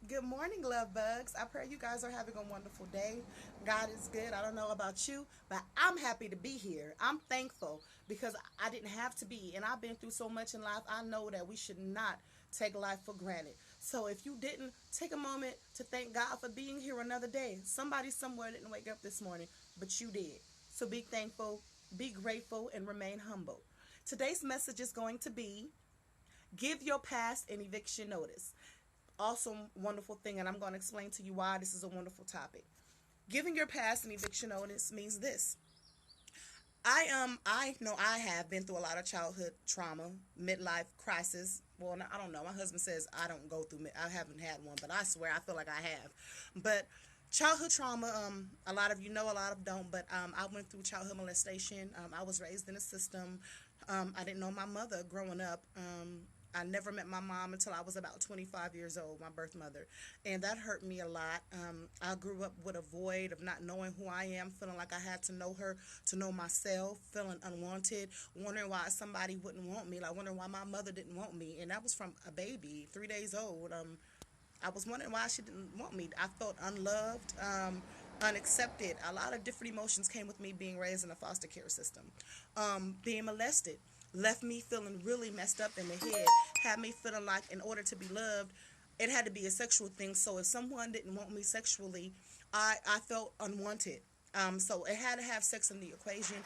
Good morning, love bugs. I pray you guys are having a wonderful day. God is good. I don't know about you, but I'm happy to be here. I'm thankful because I didn't have to be, and I've been through so much in life. I know that we should not take life for granted. So if you didn't take a moment to thank God for being here another day, somebody somewhere didn't wake up this morning, but you did. So be thankful, be grateful, and remain humble. Today's message is going to be give your past an eviction notice. Awesome, wonderful thing, and I'm going to explain to you why this is a wonderful topic. Giving your past an eviction notice means this. I know I have been through a lot of childhood trauma, midlife crisis. Well, I don't know. My husband says I don't go through. I haven't had one, but I swear I feel like I have. But childhood trauma. A lot of you know, a lot of don't. But I went through childhood molestation. I was raised in a system. I didn't know my mother growing up. I never met my mom until I was about 25 years old, my birth mother. And that hurt me a lot. I grew up with a void of not knowing who I am, feeling like I had to know her to know myself, feeling unwanted, wondering why somebody wouldn't want me, like wondering why my mother didn't want me. And that was from a baby, 3 days old. I was wondering why she didn't want me. I felt unloved, unaccepted. A lot of different emotions came with me being raised in a foster care system. Being molested left me feeling really messed up in the head, had me feeling like in order to be loved, it had to be a sexual thing. So if someone didn't want me sexually, I felt unwanted. So it had to have sex in the equation.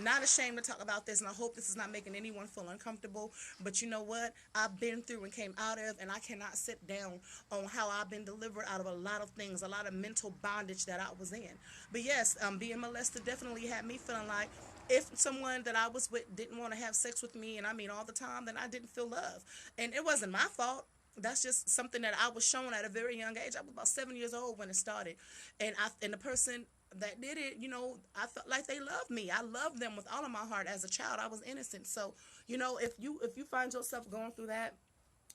Not ashamed to talk about this, and I hope this is not making anyone feel uncomfortable. But you know what? I've been through and came out of, and I cannot sit down on how I've been delivered out of a lot of things, a lot of mental bondage that I was in. But yes, being molested definitely had me feeling like if someone that I was with didn't want to have sex with me, and I mean all the time, then I didn't feel love. And it wasn't my fault. That's just something that I was shown at a very young age. I was about 7 years old when it started, and the person that did it, I felt like they loved me. I loved them with all of my heart. As a child, I was innocent. So, if you find yourself going through that,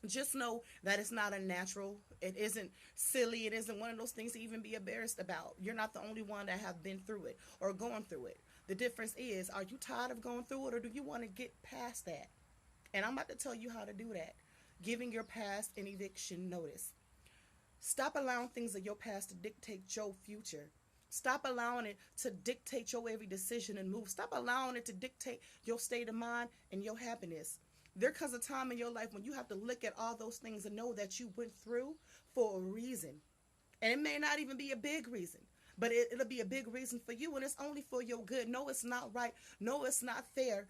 just know that it's not unnatural. It isn't silly. It isn't one of those things to even be embarrassed about. You're not the only one that have been through it or going through it. The difference is, are you tired of going through it, or do you want to get past that? And I'm about to tell you how to do that. Giving your past an eviction notice. Stop allowing things of your past to dictate your future. Stop allowing it to dictate your every decision and move. Stop allowing it to dictate your state of mind and your happiness. There comes a time in your life when you have to look at all those things and know that you went through for a reason. And it may not even be a big reason, but it'll be a big reason for you, and it's only for your good. No, it's not right. No, it's not fair,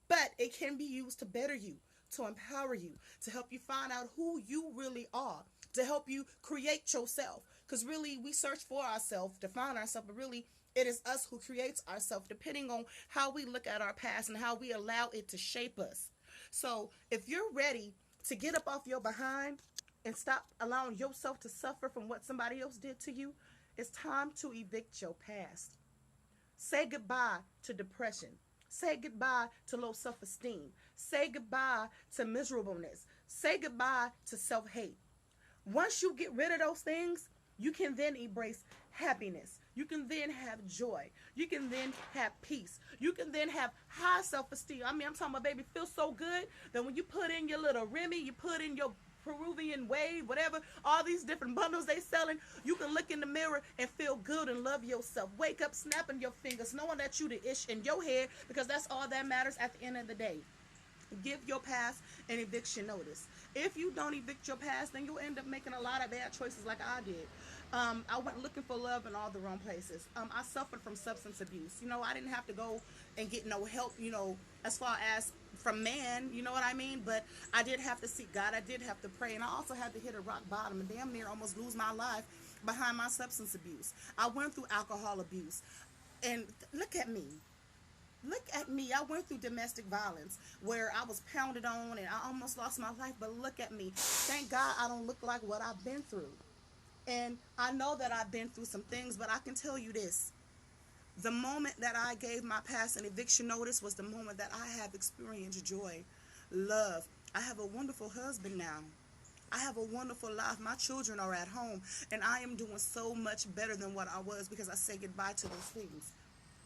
but it can be used to better you, to empower you, to help you find out who you really are, to help you create yourself. Because really, we search for ourselves to find ourselves, but really, it is us who creates ourselves, depending on how we look at our past and how we allow it to shape us. So, if you're ready to get up off your behind and stop allowing yourself to suffer from what somebody else did to you, it's time to evict your past. Say goodbye to depression. Say goodbye to low self esteem. Say goodbye to miserableness. Say goodbye to self hate. Once you get rid of those things, you can then embrace happiness. You can then have joy. You can then have peace. You can then have high self-esteem. I mean, I'm talking about, baby, feel so good that when you put in your little Remy, you put in your Peruvian wave, whatever, all these different bundles they selling, you can look in the mirror and feel good and love yourself. Wake up snapping your fingers, knowing that you the ish in your head, because that's all that matters at the end of the day. Give your past an eviction notice. If you don't evict your past, then you'll end up making a lot of bad choices like I did. I went looking for love in all the wrong places. I suffered from substance abuse. I didn't have to go and get no help, as far as from man, you know what I mean? But I did have to seek God. I did have to pray. And I also had to hit a rock bottom and damn near almost lose my life behind my substance abuse. I went through alcohol abuse. And look at me. Look at me. I went through domestic violence where I was pounded on and I almost lost my life. But look at me. Thank God I don't look like what I've been through. And I know that I've been through some things, but I can tell you this. The moment that I gave my past an eviction notice was the moment that I have experienced joy, love. I have a wonderful husband now. I have a wonderful life. My children are at home, and I am doing so much better than what I was because I said goodbye to those things.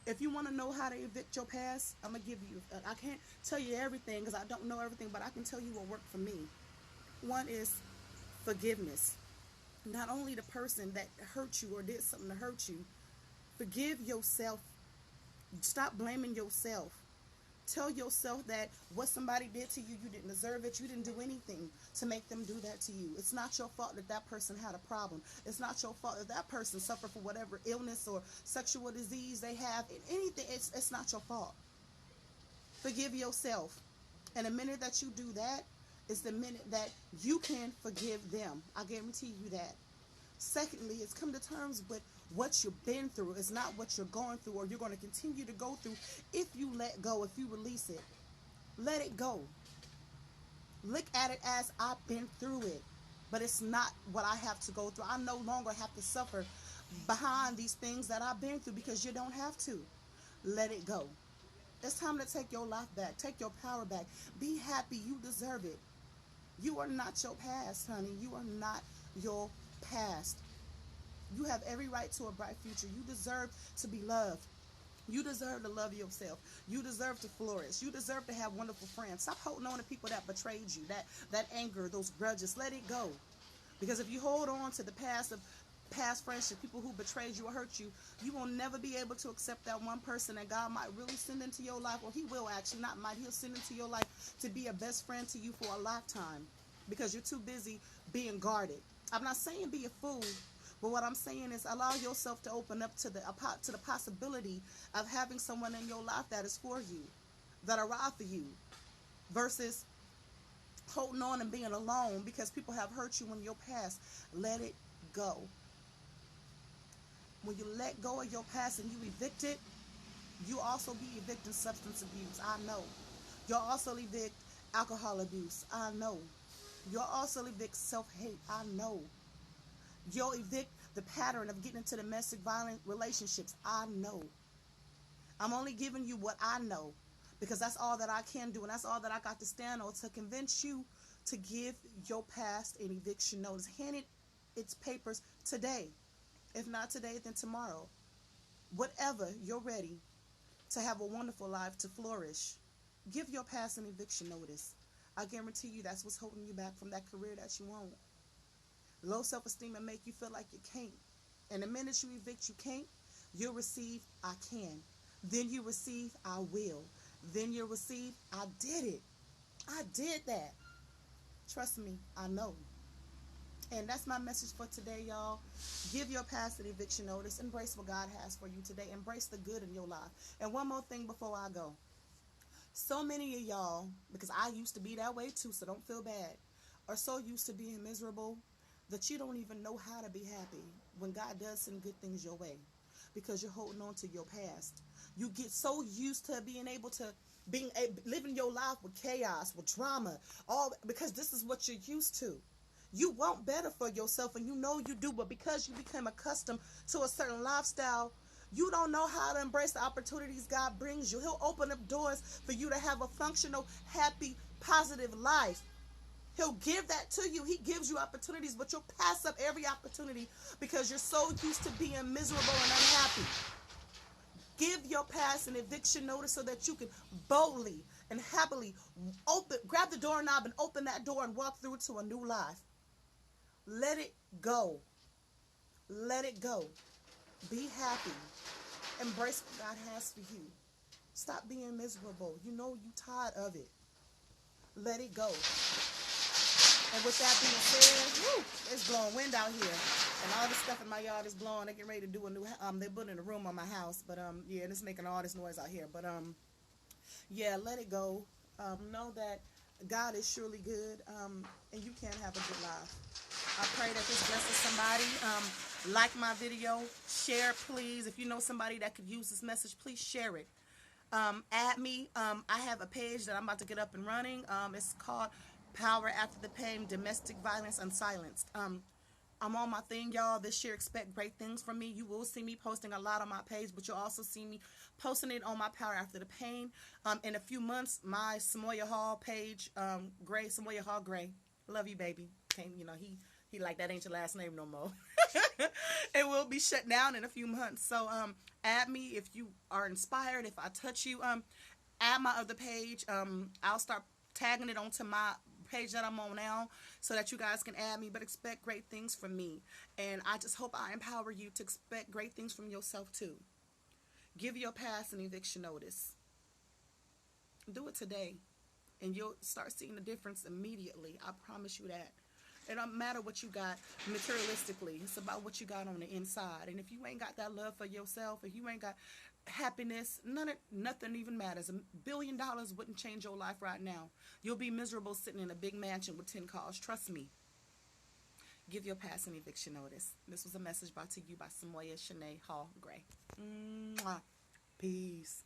If you want to know how to evict your past, I'm going to give you, I can't tell you everything because I don't know everything, but I can tell you what worked for me. One is forgiveness. Not only the person that hurt you or did something to hurt you, forgive yourself. Stop blaming yourself. Tell yourself that what somebody did to you, you didn't deserve it. You didn't do anything to make them do that to you. It's not your fault that that person had a problem. It's not your fault that that person suffered from whatever illness or sexual disease they have. Anything, it's not your fault. Forgive yourself. And the minute that you do that is the minute that you can forgive them. I guarantee you that. Secondly, it's come to terms with what you've been through. It's not what you're going through or you're going to continue to go through. If you let go, if you release it, let it go. Look at it as I've been through it, but it's not what I have to go through. I no longer have to suffer behind these things that I've been through because you don't have to. Let it go. It's time to take your life back. Take your power back. Be happy. You deserve it. You are not your past, honey. You are not your past. You have every right to a bright future. You deserve to be loved. You deserve to love yourself. You deserve to flourish. You deserve to have wonderful friends. Stop holding on to people that betrayed you, that anger, those grudges. Let it go. Because if you hold on to the past of past friendships, people who betrayed you or hurt you, you will never be able to accept that one person that God might really send into your life, or he will actually, not might, he'll send into your life to be a best friend to you for a lifetime because you're too busy being guarded. I'm not saying be a fool, but what I'm saying is allow yourself to open up to the possibility of having someone in your life that is for you, that are right for you, versus holding on and being alone because people have hurt you in your past. Let it go. When you let go of your past and you evict it, you also be evicting substance abuse. I know. You'll also evict alcohol abuse. I know. You'll also evict self-hate. I know. You'll evict the pattern of getting into domestic violent relationships. I know. I'm only giving you what I know because that's all that I can do, and that's all that I got to stand on to convince you to give your past an eviction notice. Hand it its papers today. If not today, then tomorrow. Whatever, you're ready to have a wonderful life, to flourish. Give your past an eviction notice. I guarantee you that's what's holding you back from that career that you want. Low self-esteem will make you feel like you can't. And the minute you evict you can't, you'll receive I can. Then you receive I will. Then you'll receive I did it. I did that. Trust me, I know. And that's my message for today, y'all. Give your past an eviction notice. Embrace what God has for you today. Embrace the good in your life. And one more thing before I go. So many of y'all, because I used to be that way too, so don't feel bad, are so used to being miserable that you don't even know how to be happy when God does send good things your way because you're holding on to your past. You get so used to living your life with chaos, with drama, all because this is what you're used to. You want better for yourself, and you know you do, but because you become accustomed to a certain lifestyle, you don't know how to embrace the opportunities God brings you. He'll open up doors for you to have a functional, happy, positive life. He'll give that to you. He gives you opportunities, but you'll pass up every opportunity because you're so used to being miserable and unhappy. Give your past an eviction notice so that you can boldly and happily grab the doorknob and open that door and walk through to a new life. Let it go. Let it go. Be happy. Embrace what God has for you. Stop being miserable. You know you're tired of it. Let it go. And with that being said, woo, it's blowing wind out here. And all this stuff in my yard is blowing. They're getting ready to do a new, they're building a room on my house. But, yeah, and it's making all this noise out here. But, yeah, let it go. Know that God is surely good, and you can have a good life. I pray that this blesses somebody. Like my video, share please. If you know somebody that could use this message, please share it. Add me. I have a page that I'm about to get up and running. It's called Power After the Pain, Domestic Violence Unsilenced. I'm on my thing, y'all. This year, expect great things from me. You will see me posting a lot on my page, but you'll also see me posting it on my Power After the Pain. In a few months, my Samoya Hall page, Samoya Hall Gray. Love you, baby. He like, that ain't your last name no more. It will be shut down in a few months. So add me if you are inspired. If I touch you, add my other page. I'll start tagging it onto my page that I'm on now so that you guys can add me, but expect great things from me. And I just hope I empower you to expect great things from yourself too. Give your past an eviction notice. Do it today, and you'll start seeing the difference immediately. I promise you that. It don't matter what you got materialistically. It's about what you got on the inside. And if you ain't got that love for yourself, if you ain't got happiness, nothing even matters. $1 billion wouldn't change your life right now. You'll be miserable sitting in a big mansion with 10 cars. Trust me. Give your past an eviction notice. This was a message brought to you by Samoya Shanae Hall Gray. Mwah. Peace.